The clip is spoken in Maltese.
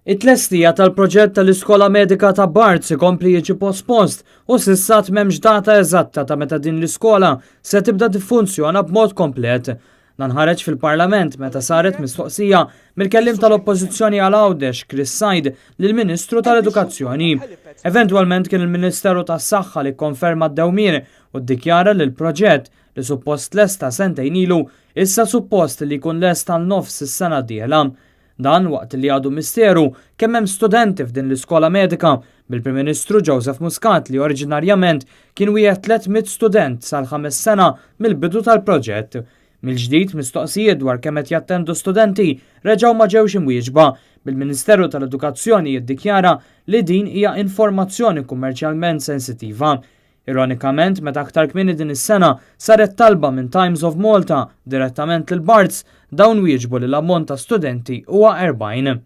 It-tlestija tal-proġett tal-Iskola Medika ta' Barts ikompli jiġi pospost u s'issat m'hemmx data eżatta ta' meta din l-iskola se tibda tiffunzjona b'mod komplet. Dan ħareġ fil-Parlament meta saret mistoqsija mill-kellim tal-Oppożizzjoni għal Għawdex Chris Said lill-Ministru tal-Edukazzjoni. Eventwalment kien il-Ministeru tas-Saħħa li kkonferma d-dewmien u ddikjara li l-proġett li suppost lesta sentejn ilu issa suppost li jkun lesta l-nofs is-sena d-dieħla. Dan waqt li għadu misteru kemm hemm studenti f'din l-iskola medika bil-Prim Ministru Joseph Muscat li oriġinarjament kien wieħed 300 student sal-5 sena mill-bidu tal-proġett. Mill-ġdid mistoqsijiet dwar kemm qed jattendu studenti reġgħu ma ġewx imwieġba bil-Ministeru tal-Edukazzjoni jiddikjara li din hija informazzjoni kummerċjalment sensittiva. Ironikament, meta aktar kmieni din is-sena saret talba minn Times of Malta direttament lil Barts dawn wieġbu li l-ammont ta' studenti huwa 40.